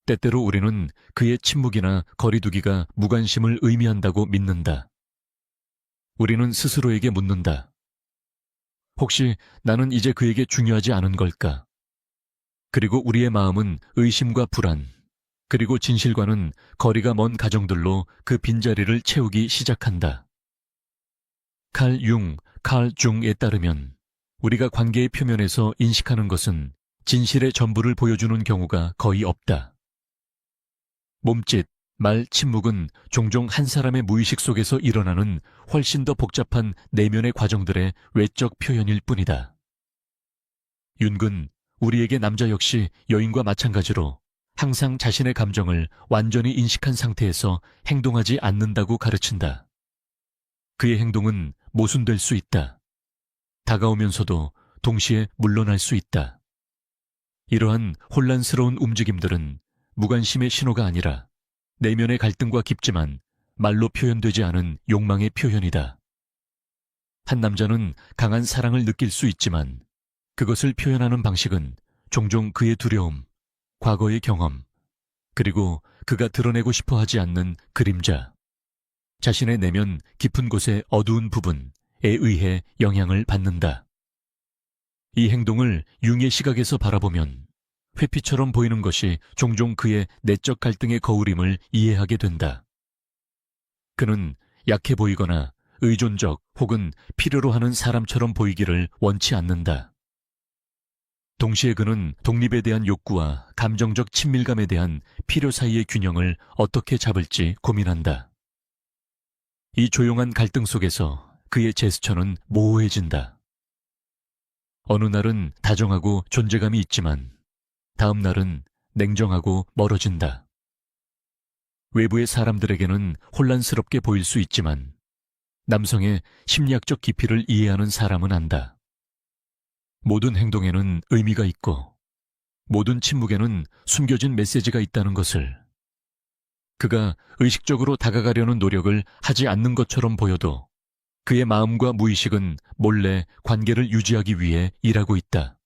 때때로 우리는 그의 침묵이나 거리두기가 무관심을 의미한다고 믿는다. 우리는 스스로에게 묻는다. 혹시 나는 이제 그에게 중요하지 않은 걸까? 그리고 우리의 마음은 의심과 불안, 그리고 진실과는 거리가 먼 가정들로 그 빈자리를 채우기 시작한다. 칼 중에 따르면 우리가 관계의 표면에서 인식하는 것은 진실의 전부를 보여주는 경우가 거의 없다. 몸짓, 말, 침묵은 종종 한 사람의 무의식 속에서 일어나는 훨씬 더 복잡한 내면의 과정들의 외적 표현일 뿐이다. 윤근, 우리에게 남자 역시 여인과 마찬가지로 항상 자신의 감정을 완전히 인식한 상태에서 행동하지 않는다고 가르친다. 그의 행동은 모순될 수 있다. 다가오면서도 동시에 물러날 수 있다. 이러한 혼란스러운 움직임들은 무관심의 신호가 아니라 내면의 갈등과 깊지만 말로 표현되지 않은 욕망의 표현이다. 한 남자는 강한 사랑을 느낄 수 있지만 그것을 표현하는 방식은 종종 그의 두려움, 과거의 경험, 그리고 그가 드러내고 싶어 하지 않는 그림자, 자신의 내면 깊은 곳의 어두운 부분에 의해 영향을 받는다. 이 행동을 융의 시각에서 바라보면 회피처럼 보이는 것이 종종 그의 내적 갈등의 거울임을 이해하게 된다. 그는 약해 보이거나 의존적 혹은 필요로 하는 사람처럼 보이기를 원치 않는다. 동시에 그는 독립에 대한 욕구와 감정적 친밀감에 대한 필요 사이의 균형을 어떻게 잡을지 고민한다. 이 조용한 갈등 속에서 그의 제스처는 모호해진다. 어느 날은 다정하고 존재감이 있지만 다음 날은 냉정하고 멀어진다. 외부의 사람들에게는 혼란스럽게 보일 수 있지만 남성의 심리학적 깊이를 이해하는 사람은 안다. 모든 행동에는 의미가 있고 모든 침묵에는 숨겨진 메시지가 있다는 것을. 그가 의식적으로 다가가려는 노력을 하지 않는 것처럼 보여도 그의 마음과 무의식은 몰래 관계를 유지하기 위해 일하고 있다.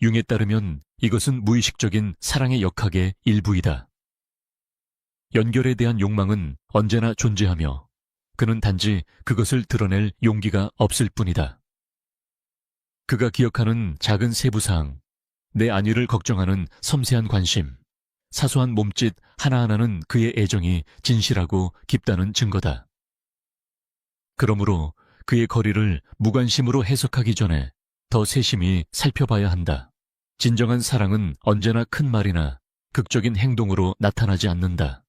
융에 따르면 이것은 무의식적인 사랑의 역학의 일부이다. 연결에 대한 욕망은 언제나 존재하며 그는 단지 그것을 드러낼 용기가 없을 뿐이다. 그가 기억하는 작은 세부사항, 내 안위를 걱정하는 섬세한 관심, 사소한 몸짓 하나하나는 그의 애정이 진실하고 깊다는 증거다. 그러므로 그의 거리를 무관심으로 해석하기 전에 더 세심히 살펴봐야 한다. 진정한 사랑은 언제나 큰 말이나 극적인 행동으로 나타나지 않는다.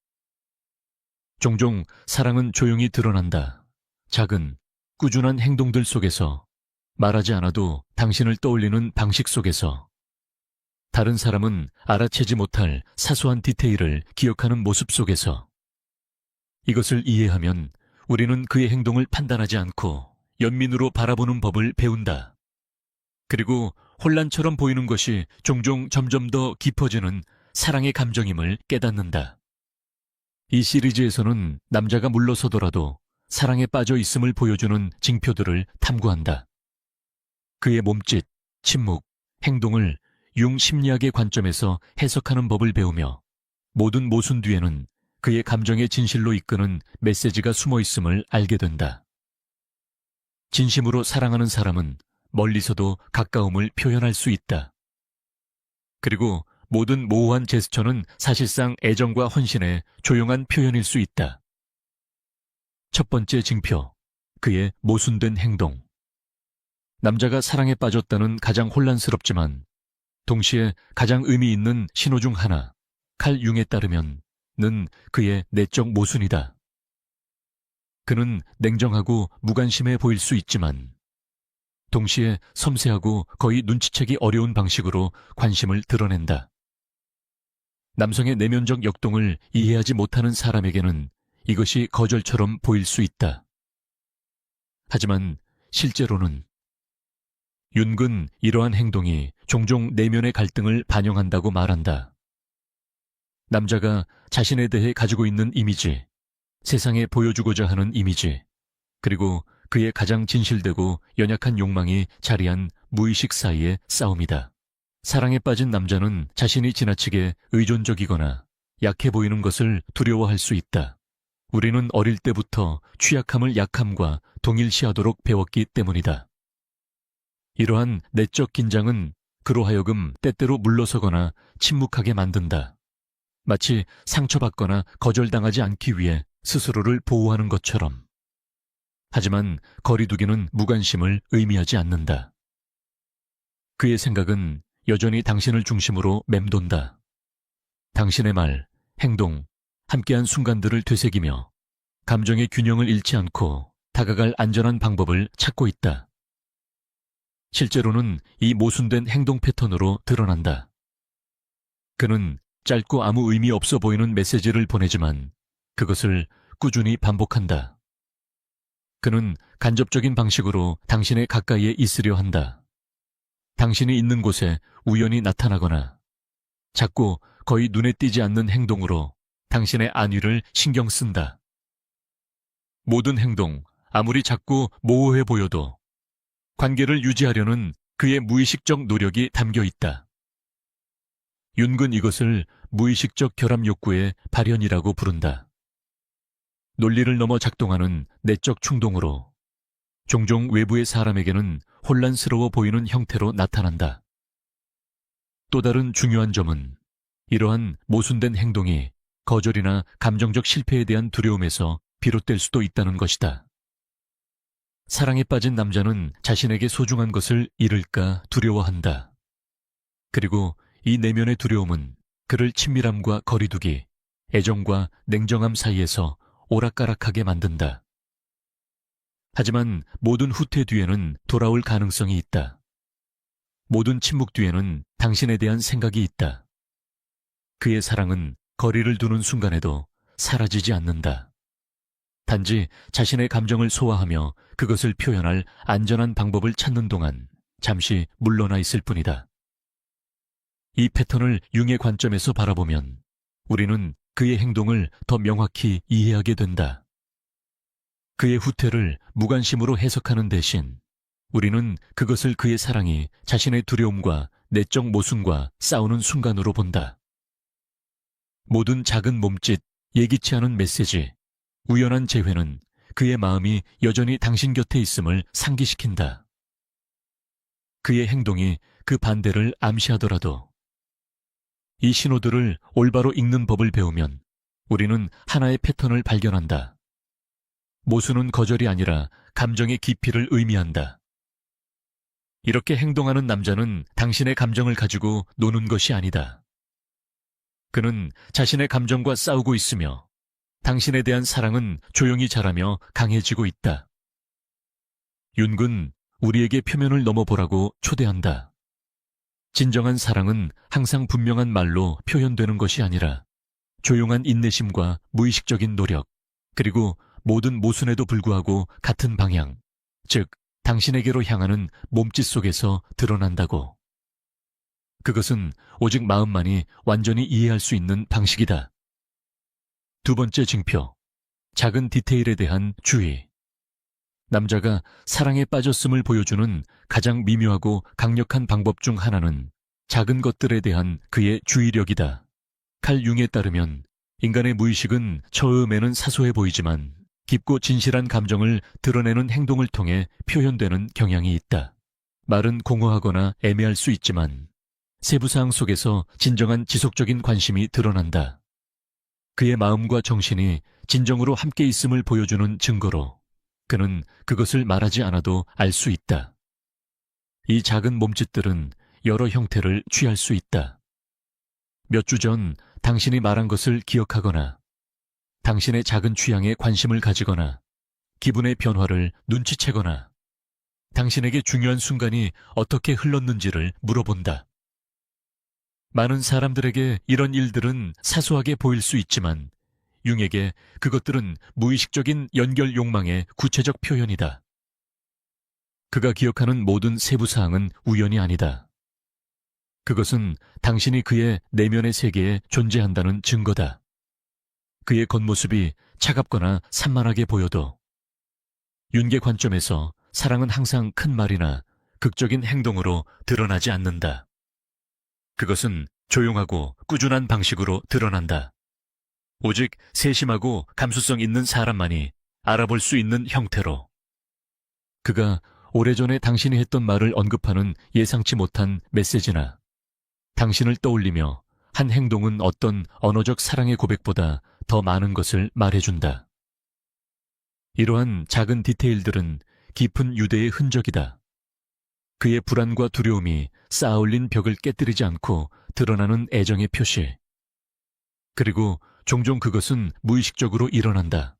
종종 사랑은 조용히 드러난다. 작은, 꾸준한 행동들 속에서, 말하지 않아도 당신을 떠올리는 방식 속에서, 다른 사람은 알아채지 못할 사소한 디테일을 기억하는 모습 속에서. 이것을 이해하면 우리는 그의 행동을 판단하지 않고 연민으로 바라보는 법을 배운다. 그리고 혼란처럼 보이는 것이 종종 점점 더 깊어지는 사랑의 감정임을 깨닫는다. 이 시리즈에서는 남자가 물러서더라도 사랑에 빠져 있음을 보여주는 징표들을 탐구한다. 그의 몸짓, 침묵, 행동을 융 심리학의 관점에서 해석하는 법을 배우며 모든 모순 뒤에는 그의 감정의 진실로 이끄는 메시지가 숨어 있음을 알게 된다. 진심으로 사랑하는 사람은 멀리서도 가까움을 표현할 수 있다. 그리고 모든 모호한 제스처는 사실상 애정과 헌신의 조용한 표현일 수 있다. 첫 번째 징표, 그의 모순된 행동. 남자가 사랑에 빠졌다는 가장 혼란스럽지만 동시에 가장 의미 있는 신호 중 하나, 칼 융에 따르면 는 그의 내적 모순이다. 그는 냉정하고 무관심해 보일 수 있지만 동시에 섬세하고 거의 눈치채기 어려운 방식으로 관심을 드러낸다. 남성의 내면적 역동을 이해하지 못하는 사람에게는 이것이 거절처럼 보일 수 있다. 하지만 실제로는 윤근 이러한 행동이 종종 내면의 갈등을 반영한다고 말한다. 남자가 자신에 대해 가지고 있는 이미지, 세상에 보여주고자 하는 이미지, 그리고 그의 가장 진실되고 연약한 욕망이 자리한 무의식 사이의 싸움이다. 사랑에 빠진 남자는 자신이 지나치게 의존적이거나 약해 보이는 것을 두려워할 수 있다. 우리는 어릴 때부터 취약함을 약함과 동일시하도록 배웠기 때문이다. 이러한 내적 긴장은 그로 하여금 때때로 물러서거나 침묵하게 만든다. 마치 상처받거나 거절당하지 않기 위해 스스로를 보호하는 것처럼. 하지만 거리두기는 무관심을 의미하지 않는다. 그의 생각은 여전히 당신을 중심으로 맴돈다. 당신의 말, 행동, 함께한 순간들을 되새기며 감정의 균형을 잃지 않고 다가갈 안전한 방법을 찾고 있다. 실제로는 이 모순된 행동 패턴으로 드러난다. 그는 짧고 아무 의미 없어 보이는 메시지를 보내지만 그것을 꾸준히 반복한다. 그는 간접적인 방식으로 당신의 가까이에 있으려 한다. 당신이 있는 곳에 우연히 나타나거나 작고 거의 눈에 띄지 않는 행동으로 당신의 안위를 신경 쓴다. 모든 행동, 아무리 작고 모호해 보여도 관계를 유지하려는 그의 무의식적 노력이 담겨 있다. 윤근 이것을 무의식적 결합 욕구의 발현이라고 부른다. 논리를 넘어 작동하는 내적 충동으로 종종 외부의 사람에게는 혼란스러워 보이는 형태로 나타난다. 또 다른 중요한 점은 이러한 모순된 행동이 거절이나 감정적 실패에 대한 두려움에서 비롯될 수도 있다는 것이다. 사랑에 빠진 남자는 자신에게 소중한 것을 잃을까 두려워한다. 그리고 이 내면의 두려움은 그를 친밀함과 거리두기, 애정과 냉정함 사이에서 오락가락하게 만든다. 하지만 모든 후퇴 뒤에는 돌아올 가능성이 있다. 모든 침묵 뒤에는 당신에 대한 생각이 있다. 그의 사랑은 거리를 두는 순간에도 사라지지 않는다. 단지 자신의 감정을 소화하며 그것을 표현할 안전한 방법을 찾는 동안 잠시 물러나 있을 뿐이다. 이 패턴을 융의 관점에서 바라보면 우리는 그의 행동을 더 명확히 이해하게 된다. 그의 후퇴를 무관심으로 해석하는 대신 우리는 그것을 그의 사랑이 자신의 두려움과 내적 모순과 싸우는 순간으로 본다. 모든 작은 몸짓, 예기치 않은 메시지, 우연한 재회는 그의 마음이 여전히 당신 곁에 있음을 상기시킨다. 그의 행동이 그 반대를 암시하더라도 이 신호들을 올바로 읽는 법을 배우면 우리는 하나의 패턴을 발견한다. 모순은 거절이 아니라 감정의 깊이를 의미한다. 이렇게 행동하는 남자는 당신의 감정을 가지고 노는 것이 아니다. 그는 자신의 감정과 싸우고 있으며 당신에 대한 사랑은 조용히 자라며 강해지고 있다. 윤근 우리에게 표면을 넘어보라고 초대한다. 진정한 사랑은 항상 분명한 말로 표현되는 것이 아니라 조용한 인내심과 무의식적인 노력, 그리고 모든 모순에도 불구하고 같은 방향, 즉 당신에게로 향하는 몸짓 속에서 드러난다고. 그것은 오직 마음만이 완전히 이해할 수 있는 방식이다. 두 번째 징표, 작은 디테일에 대한 주의. 남자가 사랑에 빠졌음을 보여주는 가장 미묘하고 강력한 방법 중 하나는 작은 것들에 대한 그의 주의력이다. 칼 융에 따르면 인간의 무의식은 처음에는 사소해 보이지만 깊고 진실한 감정을 드러내는 행동을 통해 표현되는 경향이 있다. 말은 공허하거나 애매할 수 있지만 세부사항 속에서 진정한 지속적인 관심이 드러난다. 그의 마음과 정신이 진정으로 함께 있음을 보여주는 증거로 그는 그것을 말하지 않아도 알 수 있다. 이 작은 몸짓들은 여러 형태를 취할 수 있다. 몇 주 전 당신이 말한 것을 기억하거나 당신의 작은 취향에 관심을 가지거나 기분의 변화를 눈치채거나 당신에게 중요한 순간이 어떻게 흘렀는지를 물어본다. 많은 사람들에게 이런 일들은 사소하게 보일 수 있지만 융에게 그것들은 무의식적인 연결 욕망의 구체적 표현이다. 그가 기억하는 모든 세부사항은 우연이 아니다. 그것은 당신이 그의 내면의 세계에 존재한다는 증거다. 그의 겉모습이 차갑거나 산만하게 보여도 윤계 관점에서 사랑은 항상 큰 말이나 극적인 행동으로 드러나지 않는다. 그것은 조용하고 꾸준한 방식으로 드러난다. 오직 세심하고 감수성 있는 사람만이 알아볼 수 있는 형태로. 그가 오래전에 당신이 했던 말을 언급하는 예상치 못한 메시지나 당신을 떠올리며 한 행동은 어떤 언어적 사랑의 고백보다 더 많은 것을 말해준다. 이러한 작은 디테일들은 깊은 유대의 흔적이다. 그의 불안과 두려움이 쌓아올린 벽을 깨뜨리지 않고 드러나는 애정의 표시. 그리고 종종 그것은 무의식적으로 일어난다.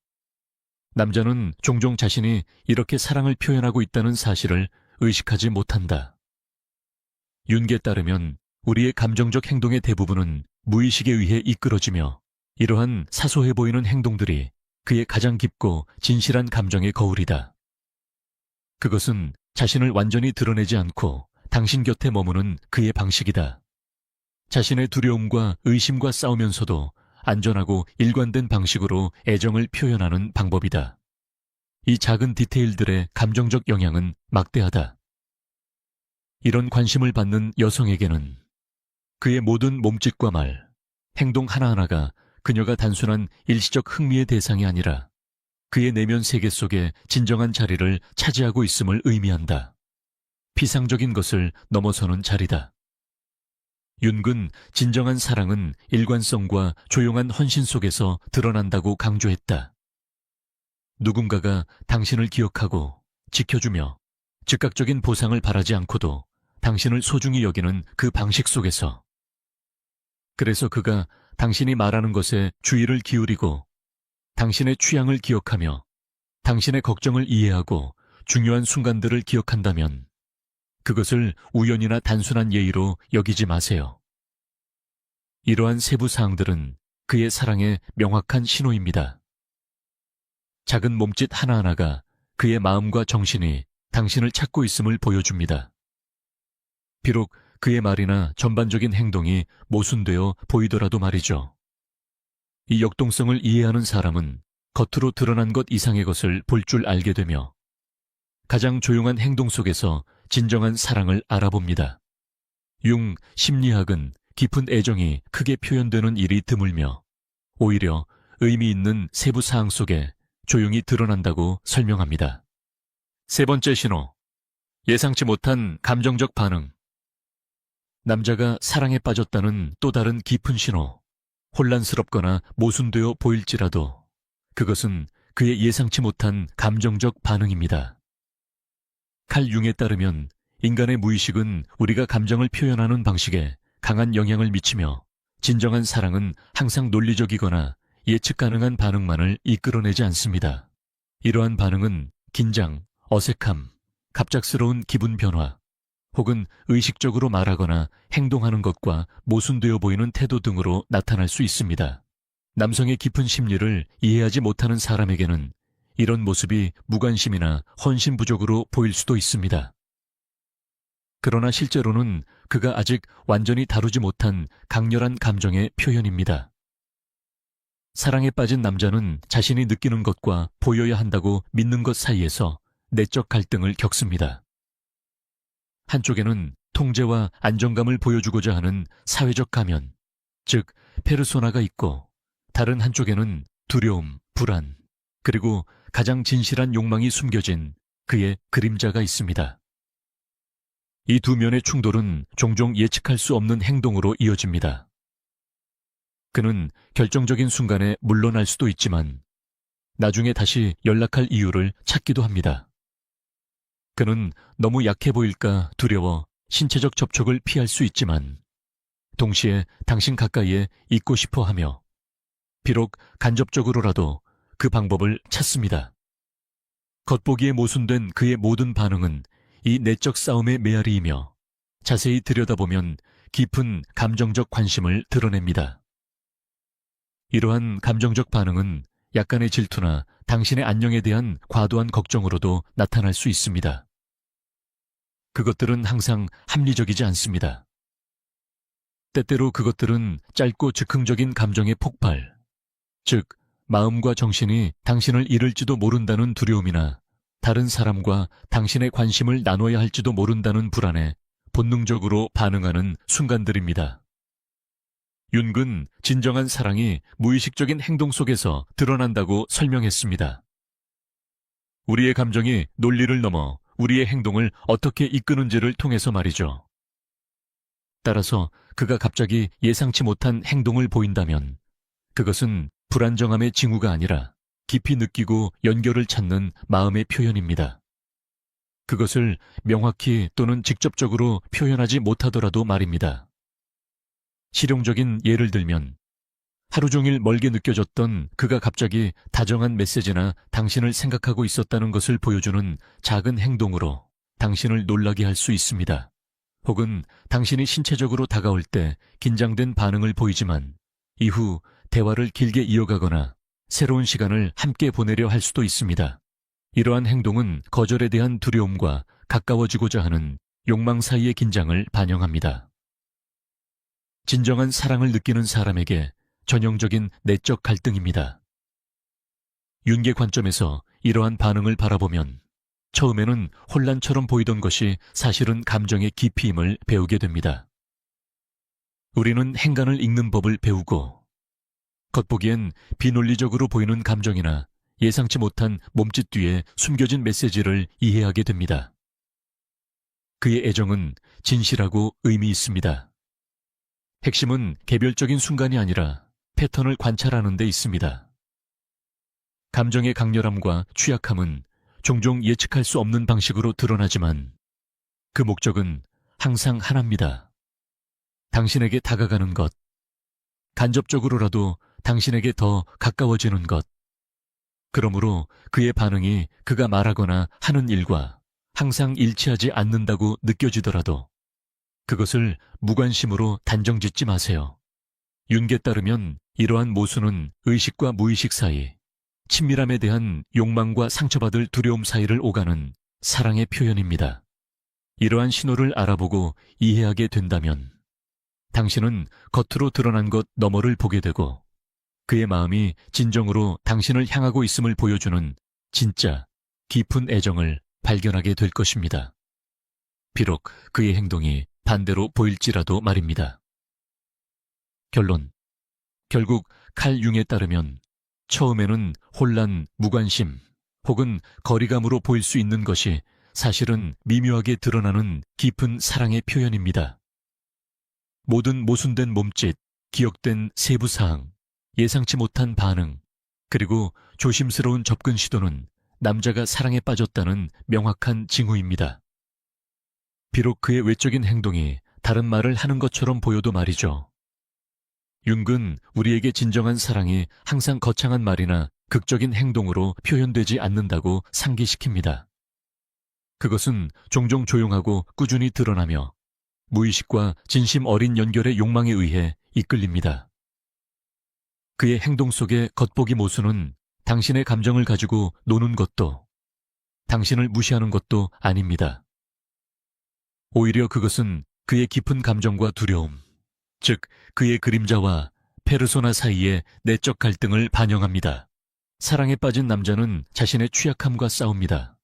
남자는 종종 자신이 이렇게 사랑을 표현하고 있다는 사실을 의식하지 못한다. 윤기에 따르면 우리의 감정적 행동의 대부분은 무의식에 의해 이끌어지며 이러한 사소해 보이는 행동들이 그의 가장 깊고 진실한 감정의 거울이다. 그것은 자신을 완전히 드러내지 않고 당신 곁에 머무는 그의 방식이다. 자신의 두려움과 의심과 싸우면서도 안전하고 일관된 방식으로 애정을 표현하는 방법이다. 이 작은 디테일들의 감정적 영향은 막대하다. 이런 관심을 받는 여성에게는 그의 모든 몸짓과 말, 행동 하나하나가 그녀가 단순한 일시적 흥미의 대상이 아니라 그의 내면 세계 속에 진정한 자리를 차지하고 있음을 의미한다. 피상적인 것을 넘어서는 자리다. 윤근 진정한 사랑은 일관성과 조용한 헌신 속에서 드러난다고 강조했다. 누군가가 당신을 기억하고 지켜주며 즉각적인 보상을 바라지 않고도 당신을 소중히 여기는 그 방식 속에서. 그래서 그가 당신이 말하는 것에 주의를 기울이고 당신의 취향을 기억하며 당신의 걱정을 이해하고 중요한 순간들을 기억한다면 그것을 우연이나 단순한 예의로 여기지 마세요. 이러한 세부 사항들은 그의 사랑의 명확한 신호입니다. 작은 몸짓 하나하나가 그의 마음과 정신이 당신을 찾고 있음을 보여줍니다. 비록 그의 말이나 전반적인 행동이 모순되어 보이더라도 말이죠. 이 역동성을 이해하는 사람은 겉으로 드러난 것 이상의 것을 볼 줄 알게 되며 가장 조용한 행동 속에서 진정한 사랑을 알아봅니다. 융 심리학은 깊은 애정이 크게 표현되는 일이 드물며 오히려 의미 있는 세부 사항 속에 조용히 드러난다고 설명합니다. 세 번째 신호, 예상치 못한 감정적 반응. 남자가 사랑에 빠졌다는 또 다른 깊은 신호, 혼란스럽거나 모순되어 보일지라도 그것은 그의 예상치 못한 감정적 반응입니다. 칼 융에 따르면 인간의 무의식은 우리가 감정을 표현하는 방식에 강한 영향을 미치며 진정한 사랑은 항상 논리적이거나 예측 가능한 반응만을 이끌어내지 않습니다. 이러한 반응은 긴장, 어색함, 갑작스러운 기분 변화, 혹은 의식적으로 말하거나 행동하는 것과 모순되어 보이는 태도 등으로 나타날 수 있습니다. 남성의 깊은 심리를 이해하지 못하는 사람에게는 이런 모습이 무관심이나 헌신 부족으로 보일 수도 있습니다. 그러나 실제로는 그가 아직 완전히 다루지 못한 강렬한 감정의 표현입니다. 사랑에 빠진 남자는 자신이 느끼는 것과 보여야 한다고 믿는 것 사이에서 내적 갈등을 겪습니다. 한쪽에는 통제와 안정감을 보여주고자 하는 사회적 가면, 즉 페르소나가 있고 다른 한쪽에는 두려움, 불안, 그리고 가장 진실한 욕망이 숨겨진 그의 그림자가 있습니다. 이 두 면의 충돌은 종종 예측할 수 없는 행동으로 이어집니다. 그는 결정적인 순간에 물러날 수도 있지만 나중에 다시 연락할 이유를 찾기도 합니다. 그는 너무 약해 보일까 두려워 신체적 접촉을 피할 수 있지만 동시에 당신 가까이에 있고 싶어 하며 비록 간접적으로라도 그 방법을 찾습니다. 겉보기에 모순된 그의 모든 반응은 이 내적 싸움의 메아리이며 자세히 들여다보면 깊은 감정적 관심을 드러냅니다. 이러한 감정적 반응은 약간의 질투나 당신의 안녕에 대한 과도한 걱정으로도 나타날 수 있습니다. 그것들은 항상 합리적이지 않습니다. 때때로 그것들은 짧고 즉흥적인 감정의 폭발, 즉 마음과 정신이 당신을 잃을지도 모른다는 두려움이나 다른 사람과 당신의 관심을 나눠야 할지도 모른다는 불안에 본능적으로 반응하는 순간들입니다. 윤근 진정한 사랑이 무의식적인 행동 속에서 드러난다고 설명했습니다. 우리의 감정이 논리를 넘어 우리의 행동을 어떻게 이끄는지를 통해서 말이죠. 따라서 그가 갑자기 예상치 못한 행동을 보인다면 그것은 불안정함의 징후가 아니라 깊이 느끼고 연결을 찾는 마음의 표현입니다. 그것을 명확히 또는 직접적으로 표현하지 못하더라도 말입니다. 실용적인 예를 들면 하루 종일 멀게 느껴졌던 그가 갑자기 다정한 메시지나 당신을 생각하고 있었다는 것을 보여주는 작은 행동으로 당신을 놀라게 할 수 있습니다. 혹은 당신이 신체적으로 다가올 때 긴장된 반응을 보이지만 이후 대화를 길게 이어가거나 새로운 시간을 함께 보내려 할 수도 있습니다. 이러한 행동은 거절에 대한 두려움과 가까워지고자 하는 욕망 사이의 긴장을 반영합니다. 진정한 사랑을 느끼는 사람에게 전형적인 내적 갈등입니다. 윤계 관점에서 이러한 반응을 바라보면 처음에는 혼란처럼 보이던 것이 사실은 감정의 깊이임을 배우게 됩니다. 우리는 행간을 읽는 법을 배우고 겉보기엔 비논리적으로 보이는 감정이나 예상치 못한 몸짓 뒤에 숨겨진 메시지를 이해하게 됩니다. 그의 애정은 진실하고 의미 있습니다. 핵심은 개별적인 순간이 아니라 패턴을 관찰하는 데 있습니다. 감정의 강렬함과 취약함은 종종 예측할 수 없는 방식으로 드러나지만 그 목적은 항상 하나입니다. 당신에게 다가가는 것, 간접적으로라도 당신에게 더 가까워지는 것. 그러므로 그의 반응이 그가 말하거나 하는 일과 항상 일치하지 않는다고 느껴지더라도 그것을 무관심으로 단정짓지 마세요. 윤계에 따르면 이러한 모순은 의식과 무의식 사이, 친밀함에 대한 욕망과 상처받을 두려움 사이를 오가는 사랑의 표현입니다. 이러한 신호를 알아보고 이해하게 된다면 당신은 겉으로 드러난 것 너머를 보게 되고 그의 마음이 진정으로 당신을 향하고 있음을 보여주는 진짜 깊은 애정을 발견하게 될 것입니다. 비록 그의 행동이 반대로 보일지라도 말입니다. 결론. 결국 칼 융에 따르면 처음에는 혼란, 무관심 혹은 거리감으로 보일 수 있는 것이 사실은 미묘하게 드러나는 깊은 사랑의 표현입니다. 모든 모순된 몸짓, 기억된 세부 사항, 예상치 못한 반응, 그리고 조심스러운 접근 시도는 남자가 사랑에 빠졌다는 명확한 징후입니다. 비록 그의 외적인 행동이 다른 말을 하는 것처럼 보여도 말이죠. 융근 우리에게 진정한 사랑이 항상 거창한 말이나 극적인 행동으로 표현되지 않는다고 상기시킵니다. 그것은 종종 조용하고 꾸준히 드러나며 무의식과 진심 어린 연결의 욕망에 의해 이끌립니다. 그의 행동 속의 겉보기 모순은 당신의 감정을 가지고 노는 것도 당신을 무시하는 것도 아닙니다. 오히려 그것은 그의 깊은 감정과 두려움, 즉 그의 그림자와 페르소나 사이의 내적 갈등을 반영합니다. 사랑에 빠진 남자는 자신의 취약함과 싸웁니다.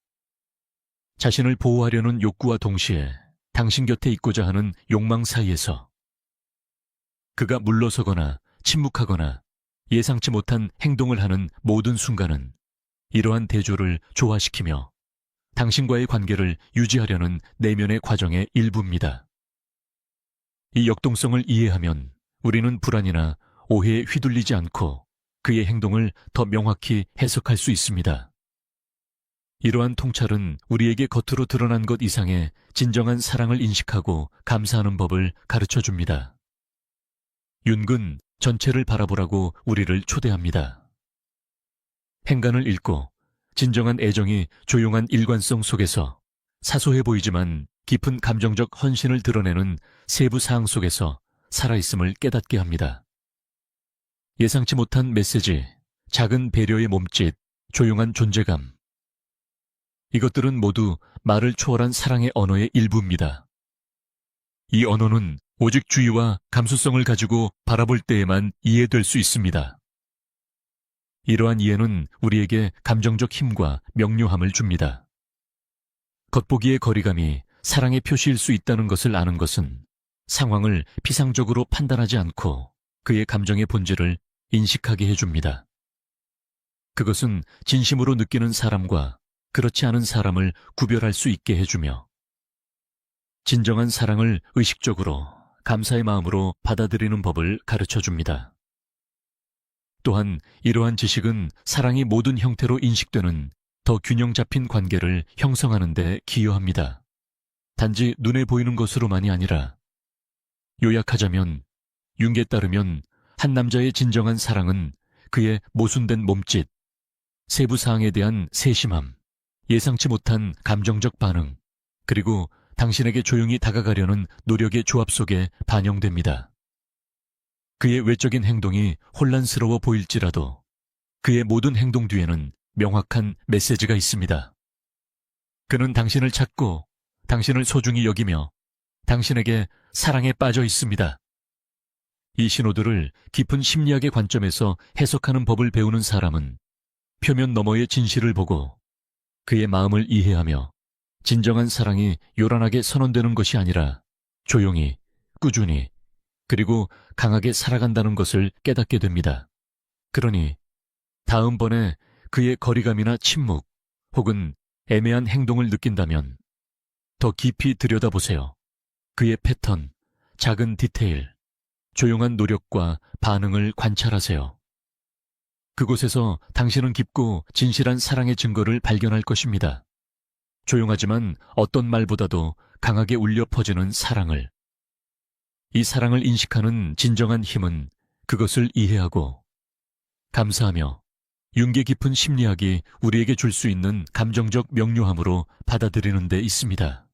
자신을 보호하려는 욕구와 동시에 당신 곁에 있고자 하는 욕망 사이에서 그가 물러서거나 침묵하거나 예상치 못한 행동을 하는 모든 순간은 이러한 대조를 조화시키며 당신과의 관계를 유지하려는 내면의 과정의 일부입니다. 이 역동성을 이해하면 우리는 불안이나 오해에 휘둘리지 않고 그의 행동을 더 명확히 해석할 수 있습니다. 이러한 통찰은 우리에게 겉으로 드러난 것 이상의 진정한 사랑을 인식하고 감사하는 법을 가르쳐 줍니다. 윤근 전체를 바라보라고 우리를 초대합니다. 행간을 읽고 진정한 애정이 조용한 일관성 속에서 사소해 보이지만 깊은 감정적 헌신을 드러내는 세부 사항 속에서 살아있음을 깨닫게 합니다. 예상치 못한 메시지, 작은 배려의 몸짓, 조용한 존재감. 이것들은 모두 말을 초월한 사랑의 언어의 일부입니다. 이 언어는 오직 주의와 감수성을 가지고 바라볼 때에만 이해될 수 있습니다. 이러한 이해는 우리에게 감정적 힘과 명료함을 줍니다. 겉보기의 거리감이 사랑의 표시일 수 있다는 것을 아는 것은 상황을 피상적으로 판단하지 않고 그의 감정의 본질을 인식하게 해줍니다. 그것은 진심으로 느끼는 사람과 그렇지 않은 사람을 구별할 수 있게 해주며 진정한 사랑을 의식적으로 감사의 마음으로 받아들이는 법을 가르쳐줍니다. 또한 이러한 지식은 사랑이 모든 형태로 인식되는 더 균형 잡힌 관계를 형성하는 데 기여합니다. 단지 눈에 보이는 것으로만이 아니라 요약하자면 융에 따르면 한 남자의 진정한 사랑은 그의 모순된 몸짓, 세부 사항에 대한 세심함, 예상치 못한 감정적 반응, 그리고 당신에게 조용히 다가가려는 노력의 조합 속에 반영됩니다. 그의 외적인 행동이 혼란스러워 보일지라도 그의 모든 행동 뒤에는 명확한 메시지가 있습니다. 그는 당신을 찾고 당신을 소중히 여기며 당신에게 사랑에 빠져 있습니다. 이 신호들을 깊은 심리학의 관점에서 해석하는 법을 배우는 사람은 표면 너머의 진실을 보고 그의 마음을 이해하며 진정한 사랑이 요란하게 선언되는 것이 아니라 조용히, 꾸준히, 그리고 강하게 살아간다는 것을 깨닫게 됩니다. 그러니 다음번에 그의 거리감이나 침묵 혹은 애매한 행동을 느낀다면 더 깊이 들여다보세요. 그의 패턴, 작은 디테일, 조용한 노력과 반응을 관찰하세요. 그곳에서 당신은 깊고 진실한 사랑의 증거를 발견할 것입니다. 조용하지만 어떤 말보다도 강하게 울려 퍼지는 사랑을. 이 사랑을 인식하는 진정한 힘은 그것을 이해하고 감사하며 윤기 깊은 심리학이 우리에게 줄 수 있는 감정적 명료함으로 받아들이는 데 있습니다.